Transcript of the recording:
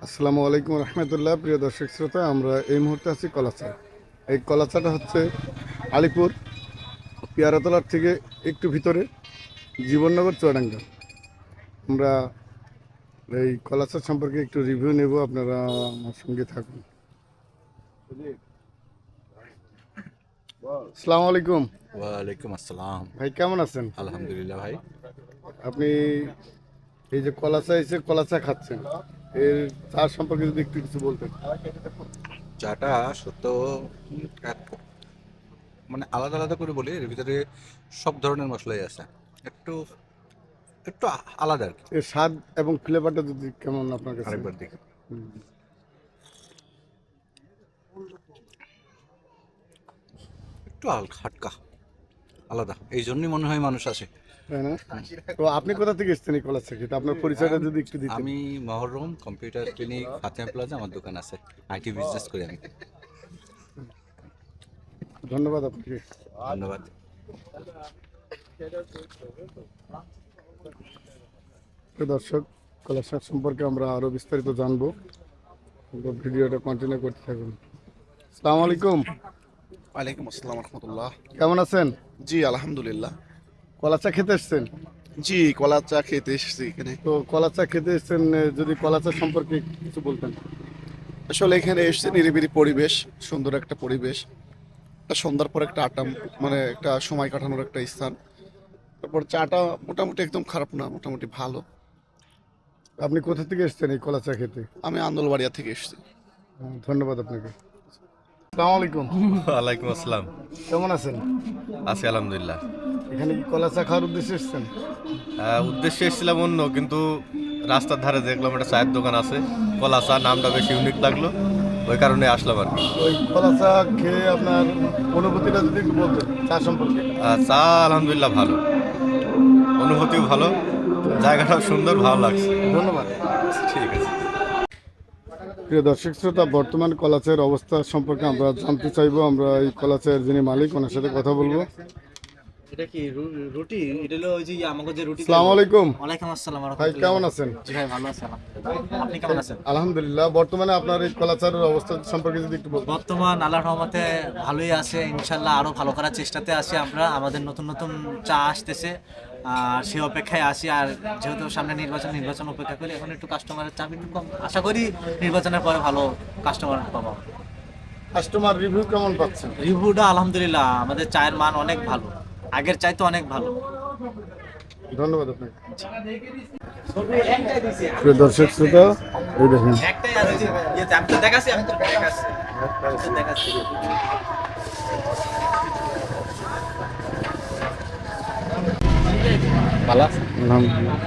আসসালামু আলাইকুম রহমতুল্লাহ। প্রিয় দর্শক শ্রোতা, আমরা এই মুহূর্তে আছি কলাচা। এই কলাচাটা হচ্ছে আলিপুর পিয়ারাতলার থেকে একটু ভিতরে, জীবননগর চুয়াডাঙ্গা। আমরা এই কলাচা সম্পর্কে একটু রিভিউ নেব, আপনারা আমার সঙ্গে থাকুন। আসসালামু আলাইকুম ওয়ালাইকুম আসসালাম। ভাই, কেমন আছেন? আলহামদুলিল্লাহ ভাই। আপনি এই যে কলাচা এসে কলাচা খাচ্ছেন, এর চা সম্পর্কে যদি একটু কিছু বলতেন। চাটা সত্য মানে আলাদা আলাদা করে বলি, এর ভিতরে সব ধরনের মশলাই আছে, একটু একটু আলাদা আর কি। এর স্বাদ এবং ফ্লেভারটা যদি কেমন আপনার কাছে? আরেকবার দেখি। একটু হাটকা আলাদা, এই জন্যই মনে হয় মানুষ আসে। তাই না? তো আপনি কোথা থেকে এসেছেন এই কলেজ থেকে? আপনার পরিচয়টা যদি একটু দিতেন। আমি Muharram computer clinic, Fatema plaza আমার দোকান আছে, আইটি বিজনেস করি আমি। ধন্যবাদ আপনাকে। ধন্যবাদ। তো দর্শক, কলেজ সম্পর্কে আমরা আরো বিস্তারিত জানবো, ভিডিওটা কন্টিনিউ করতে থাকুন। আসসালামু আলাইকুম। ওয়ালাইকুম আসসালাম রহমতুল্লাহ। কেমন আছেন? জি আলহামদুলিল্লাহ। কলাচা খেতে এসছেন? জি কলা চা খেতে এসেছি এখানে। তো কলাচা খেতে এসছেন, যদি কলাচা সম্পর্কে কিছু বলতেন। আসলে এখানে এসছে নিরিবিলি পরিবেশ, সুন্দর একটা পরিবেশ, একটা সন্ধ্যার পর একটা মানে একটা সময় কাটানোর একটা স্থান। তারপর চাটা মোটামুটি একদম খারাপ না, মোটামুটি ভালো। আপনি কোথা থেকে এসছেন এই কলাচা খেতে? আমি আন্দোলবাড়িয়া থেকে এসেছি। ধন্যবাদ আপনাকে। আসসালামু আলাইকুম। ওয়ালাইকুম আসসালাম। কেমন আছেন? আছি আলহামদুলিল্লাহ। এখানে কি কলাচা খাওয়ার উদ্দেশ্যে এসছেন? উদ্দেশ্যে এসেছিলাম অন্য, কিন্তু রাস্তার ধারে দেখলাম একটা চায়ের দোকান আছে, কলা চা, নামটা বেশি ইউনিক লাগলো, ওই কারণে আসলাম আর কি। ওই কলাচা খেয়ে আপনার অনুভূতিটা যদি একটু বলতেন চা সম্পর্কে। চা আলহামদুলিল্লাহ ভালো, অনুভূতিও ভালো, জায়গাটাও সুন্দর, ভালো লাগছে। ধন্যবাদ। ঠিক আছে। প্রিয় দর্শক শ্রোতা, বর্তমান কলাচায়ের অবস্থা সম্পর্কে আমরা জানতে চাইবো। আমরা এই কলাচায়ের যিনি মালিক, ওনার সাথে কথা বলবো। এটা কি রুটি? এটা হলো ওই যে আমাকে যে রুটি। আসসালামু আলাইকুম। ওয়ালাইকুম আসসালাম ভাই, রাহমাতুল্লাহ। কেমন আছেন? জি ভাই, ভালো আছি আলহামদুলিল্লাহ। আপনি কেমন আছেন? আলহামদুলিল্লাহ। বর্তমানে আপনার এই কলাচারের অবস্থা সম্পর্কে যদি একটু বলতেন। বর্তমান আল্লাহর রহমতে ভালোই আছে, ইনশাল্লাহ আরো ভালো করার চেষ্টাতে আছি আমরা। আমাদের নতুন নতুন চা আসতেছে, আর সে অপেক্ষায় আছি। আর যেহেতু সামনে নির্বাচন অপেক্ষা করি, এখন একটু কাস্টমারের চাপ একটু কম। আশা করি নির্বাচনের পরে ভালো কাস্টমার পাবো। কাস্টমার রিভিউ কেমন পাচ্ছেন? রিভিউটা আলহামদুলিল্লাহ, আমাদের চায়ের মান অনেক ভালো, আগের চাইতে অনেক ভালো। ধন্যবাদ আপনাকে। প্রিয় দর্শক শ্রোতা, এই দেখেন একটাই আছে যে আমি তো দেখাচ্ছি, দেখাচ্ছি। ভালো আছেন? আলহামদুলিল্লাহ।